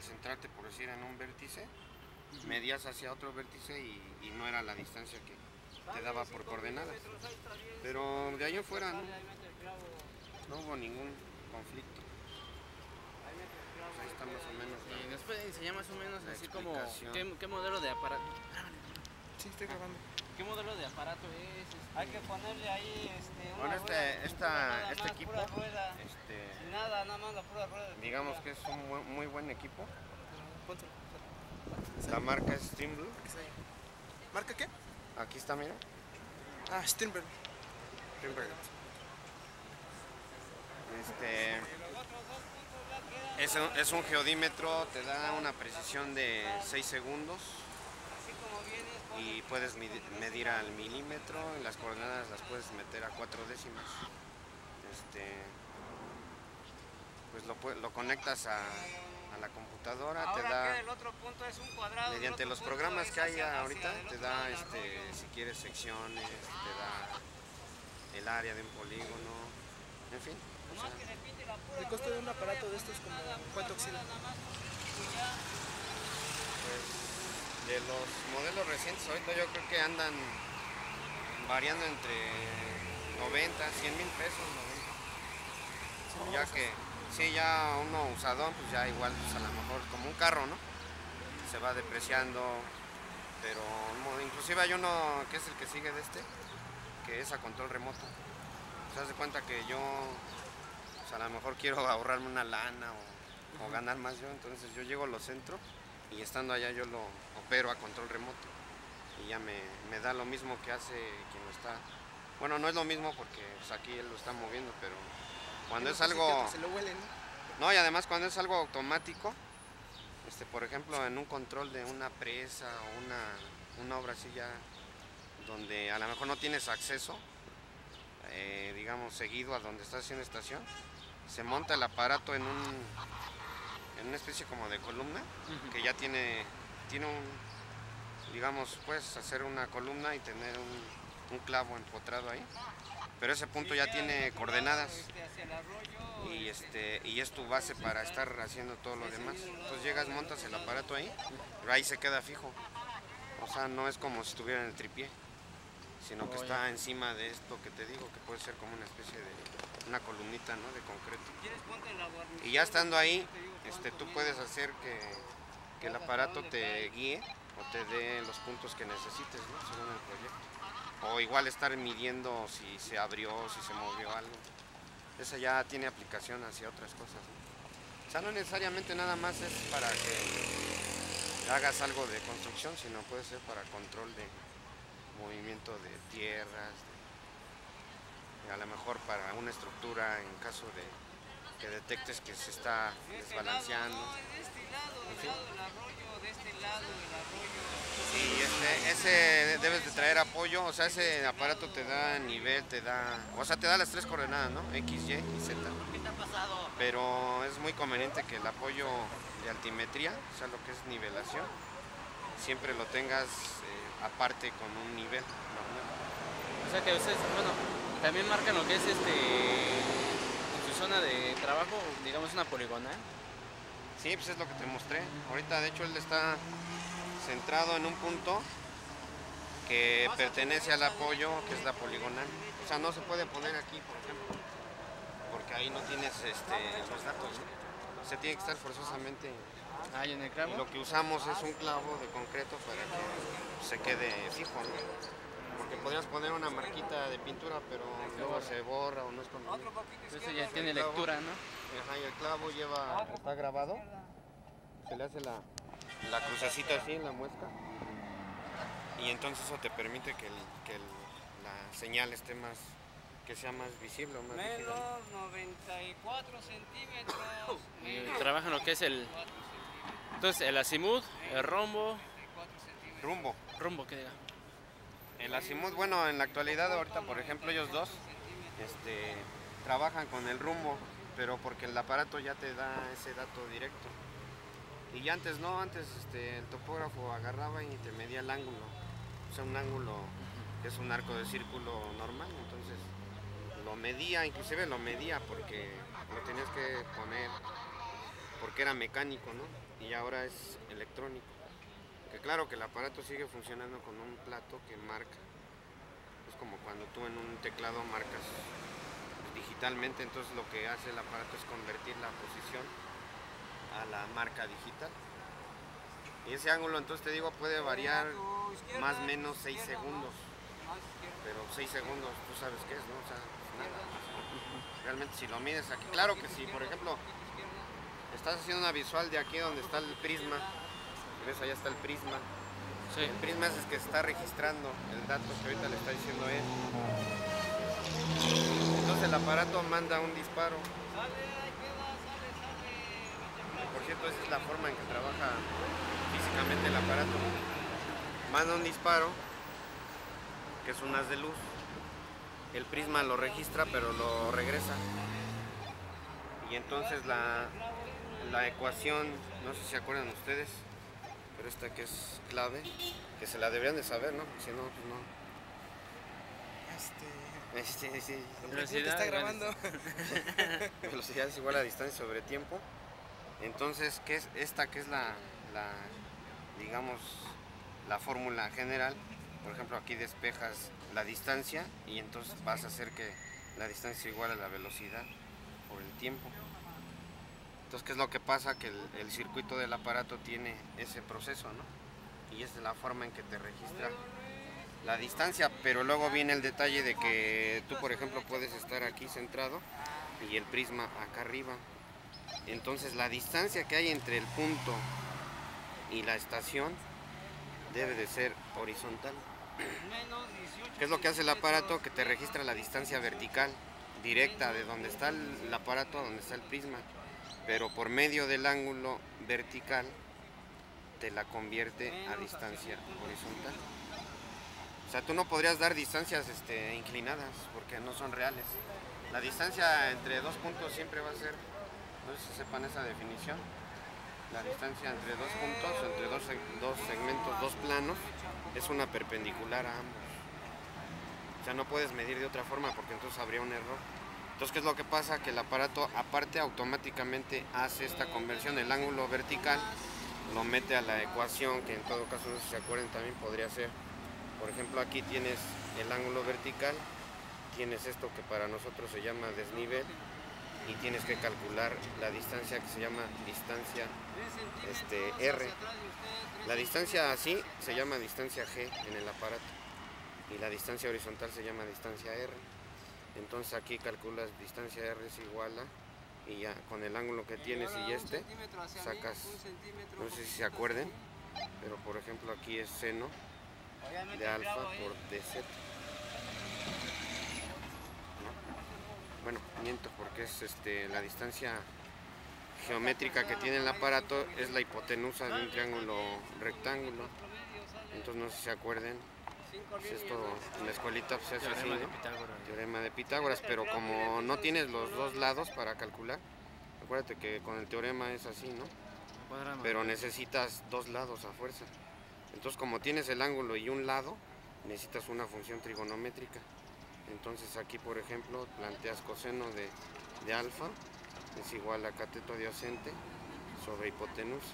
al centrarte, por decir, en un vértice, medías hacia otro vértice y no era la distancia que te daba por coordenadas. Pero de ahí en fuera no hubo ningún conflicto. Pues ahí está más o menos. Y nos puede enseñar más o menos así como explicación. qué modelo de aparato. Sí, estoy grabando. ¿Qué modelo de aparato es? Hay que ponerle ahí una Bueno, este equipo, pura rueda. Sin nada, nada más la pura rueda. digamos que es un muy buen equipo. Ponte. La marca es Steinberg. ¿Marca qué? Aquí está, mira. Ah, Steinberg. Steinberg. Es un geodímetro, te da una precisión de 6 segundos y puedes medir al milímetro y las coordenadas las puedes meter a 4 décimas. Pues lo conectas a la computadora, Ahora te da, el otro punto es un cuadrado, mediante los programas que hay ahorita, te da si quieres secciones, te da el área de un polígono, en fin. O sea, ¿El costo de un aparato de estos como cuánto oscila? pues de los modelos recientes ahorita yo creo que andan variando entre 90, 100 mil pesos, 90. Ya que sí, ya uno usadón, pues ya igual, pues a lo mejor como un carro, ¿no? Se va depreciando, pero inclusive hay uno que es el que sigue de que es a control remoto. Se hace cuenta que yo, pues a lo mejor quiero ahorrarme una lana o ganar más yo, entonces yo llego, lo centro y estando allá yo lo opero a control remoto y ya me da lo mismo que hace quien lo está. Bueno, no es lo mismo porque pues, aquí él lo está moviendo, pero cuando es algo... Se lo huelen, ¿no? No, y además cuando es algo automático, por ejemplo en un control de una presa o una obra así ya, donde a lo mejor no tienes acceso, digamos seguido a donde estás haciendo estación, se monta el aparato en una especie como de columna, que ya tiene digamos, puedes hacer una columna y tener un clavo empotrado ahí, pero ese punto ya tiene coordenadas y es tu base para estar haciendo todo lo demás. Entonces llegas, montas el aparato ahí, pero ahí se queda fijo. O sea, no es como si estuviera en el tripié, sino que está encima de esto que te digo, que puede ser como una especie de una columnita, ¿no?, de concreto. Y ya estando ahí, tú puedes hacer que el aparato te guíe o te dé los puntos que necesites, ¿no?, según el proyecto. O igual estar midiendo si se abrió, si se movió algo. Esa ya tiene aplicación hacia otras cosas, ¿no? O sea, no necesariamente nada más es para que hagas algo de construcción, sino puede ser para control de movimiento de tierras, a lo mejor para una estructura en caso de que detectes que se está desbalanceando. En fin. Y ese debes de traer apoyo, o sea, ese aparato te da nivel, te da las 3 coordenadas, ¿no? X, Y y Z. Pero es muy conveniente que el apoyo de altimetría, o sea, lo que es nivelación, siempre lo tengas aparte con un nivel normal. O sea que ustedes, bueno, también marcan lo que es su zona de trabajo, digamos una poligonal. Sí, pues es lo que te mostré. Ahorita de hecho él está centrado en un punto que pertenece al apoyo, que es la poligonal. O sea, no se puede poner aquí, por ejemplo, porque ahí no tienes los datos, ¿no? Se tiene que estar forzosamente ahí en el clavo. Y lo que usamos es un clavo de concreto para que se quede fijo, ¿no? Porque podrías poner una marquita de pintura, pero luego se borra o no es conveniente. Entonces ya tiene lectura, ¿no? Ajá, y el clavo está grabado, se le hace la crucecita así en la muesca y entonces eso te permite que la señal que sea más visible o más menos rígida. 94 centímetros. Y trabajan lo que es entonces el azimut, el rumbo, que diga. El azimut, bueno, en la actualidad ahorita, por ejemplo, ellos dos trabajan con el rumbo, pero porque el aparato ya te da ese dato directo. Y antes no, antes el topógrafo agarraba y te medía el ángulo, o sea, un ángulo que es un arco de círculo normal, entonces lo medía, inclusive lo medía porque lo tenías que poner porque era mecánico, ¿no? Y ahora es electrónico. Que claro que el aparato sigue funcionando con un plato que marca. Es como cuando tú en un teclado marcas digitalmente, entonces lo que hace el aparato es convertir la posición a la marca digital. Y ese ángulo, entonces te digo, puede variar más o menos 6 segundos. Pero 6 segundos, tú sabes qué es, ¿no? O sea, nada. Realmente si lo mides aquí, claro que sí, por ejemplo, estás haciendo una visual de aquí donde está el prisma, ves, allá está el prisma. Sí. El prisma es el que está registrando el dato que ahorita le está diciendo él. Entonces el aparato manda un disparo. Por cierto, esa es la forma en que trabaja físicamente el aparato. Manda un disparo, que es un haz de luz. El prisma lo registra, pero lo regresa. Y entonces la ecuación, no sé si se acuerdan ustedes, pero esta que es clave, que se la deberían de saber, ¿no? Si no, pues no. Sí. Velocidad está grabando. Velocidad es igual a distancia sobre tiempo. Entonces, ¿qué es esta? Que es digamos, la fórmula general. Por ejemplo, aquí despejas la distancia y entonces vas a hacer que la distancia sea igual a la velocidad por el tiempo. Entonces, ¿qué es lo que pasa? Que el circuito del aparato tiene ese proceso, ¿no? Y es la forma en que te registra la distancia, pero luego viene el detalle de que tú, por ejemplo, puedes estar aquí centrado y el prisma acá arriba. Entonces, la distancia que hay entre el punto y la estación debe de ser horizontal. ¿Qué es lo que hace el aparato? Que te registra la distancia vertical, directa, de donde está el aparato a donde está el prisma, pero por medio del ángulo vertical te la convierte a distancia horizontal. O sea, tú no podrías dar distancias inclinadas porque no son reales. La distancia entre dos puntos siempre va a ser, no sé si sepan esa definición, la distancia entre dos puntos, entre dos segmentos, dos planos, es una perpendicular a ambos. O sea, no puedes medir de otra forma porque entonces habría un error. Entonces, ¿qué es lo que pasa? Que el aparato aparte automáticamente hace esta conversión, el ángulo vertical lo mete a la ecuación, que en todo caso, no sé si se acuerdan, también podría ser, por ejemplo, aquí tienes el ángulo vertical, tienes esto que para nosotros se llama desnivel y tienes que calcular la distancia que se llama distancia R. La distancia así se llama distancia G en el aparato y la distancia horizontal se llama distancia R. Entonces aquí calculas distancia R es igual a, y ya con el ángulo que tienes y sacas, no sé si se acuerden, pero por ejemplo aquí es seno de alfa por dz. Bueno, miento porque es la distancia geométrica que tiene el aparato es la hipotenusa de un triángulo rectángulo. Entonces no sé si se acuerden, pues esto en la escuelita pues, se hace así, ¿no? Teorema de Pitágoras, pero como no tienes los dos lados para calcular, acuérdate que con el teorema es así, ¿no? Pero necesitas dos lados a fuerza. Entonces como tienes el ángulo y un lado, necesitas una función trigonométrica. Entonces aquí, por ejemplo, planteas coseno de alfa es igual a cateto adyacente sobre hipotenusa.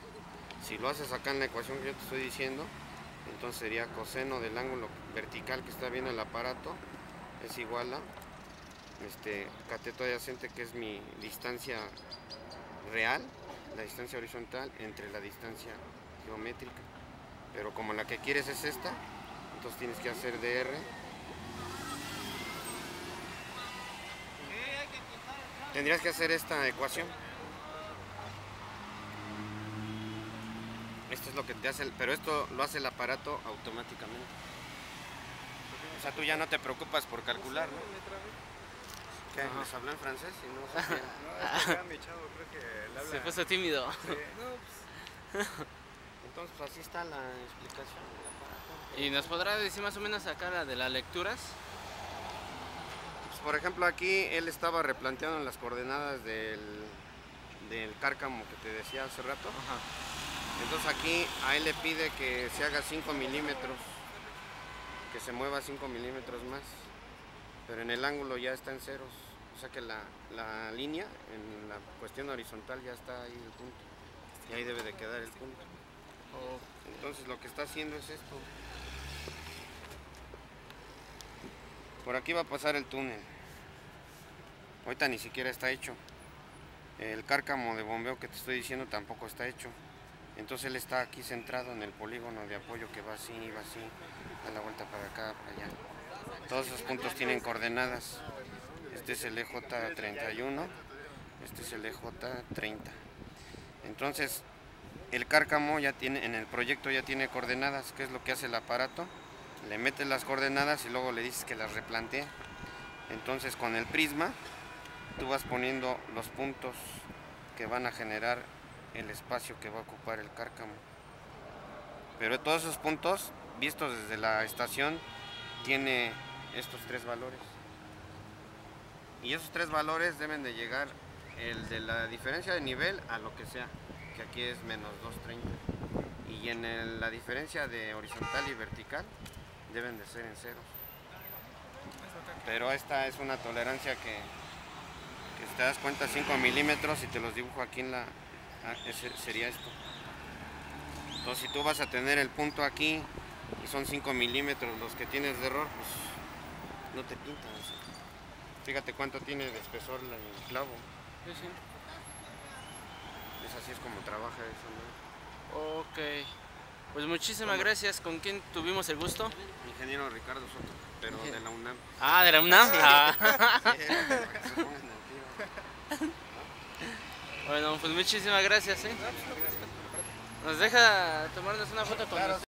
Si lo haces acá en la ecuación que yo te estoy diciendo, entonces sería coseno del ángulo vertical que está viendo el aparato es igual a cateto adyacente, que es mi distancia real, la distancia horizontal entre la distancia geométrica. Pero como la que quieres es esta, entonces tienes que hacer dr. Tendrías que hacer esta ecuación. Esto es lo que te hace, pero esto lo hace el aparato automáticamente. O sea, tú ya no te preocupas por calcular, ¿no? ¿Qué? ¿Les habló en francés? Y no sabía. No, es que acá mi chavo creo que él habla. Se puso tímido. Sí. No, pues, Entonces, pues así está la explicación del aparato. ¿Y nos podrá decir más o menos acá la de las lecturas? Pues, por ejemplo, aquí él estaba replanteando las coordenadas del cárcamo que te decía hace rato. Ajá. Entonces aquí a él le pide que se haga 5 milímetros, que se mueva 5 milímetros más, pero en el ángulo ya está en ceros, o O sea que la línea en la cuestión horizontal ya está ahí el punto. Y ahí debe de quedar el punto. Entonces lo que está haciendo es esto. Por aquí va a pasar el túnel. Ahorita ni siquiera está hecho. El cárcamo de bombeo que te estoy diciendo tampoco está hecho. Entonces él está aquí centrado en el polígono de apoyo que va así, da la vuelta para acá, para allá. Todos esos puntos tienen coordenadas. Este es el EJ31, este es el EJ30. Entonces el cárcamo ya tiene, en el proyecto ya tiene coordenadas. ¿Qué es lo que hace el aparato? Le metes las coordenadas y luego le dices que las replantee. Entonces con el prisma tú vas poniendo los puntos que van a generar el espacio que va a ocupar el cárcamo. Pero todos esos puntos, vistos desde la estación, tiene estos 3 valores. Y esos 3 valores deben de llegar, el de la diferencia de nivel a lo que sea, que aquí es menos 230. Y en la diferencia de horizontal y vertical deben de ser en ceros. Pero esta es una tolerancia que si te das cuenta, 5 milímetros, y te los dibujo aquí en la... ese sería esto. Entonces si tú vas a tener el punto aquí y son 5 milímetros los que tienes de error, pues no te pintan. O sea, fíjate cuánto tiene de espesor el clavo. Sí, sí. Es así es como trabaja eso, ¿no? Ok. Pues muchísimas gracias. ¿Con quién tuvimos el gusto? Ingeniero Ricardo Soto, pero de la UNAM. Ah, de la UNAM. Ah. Para que se pongan al tiro. Bueno, pues muchísimas gracias. Nos deja tomarnos una foto con nosotros.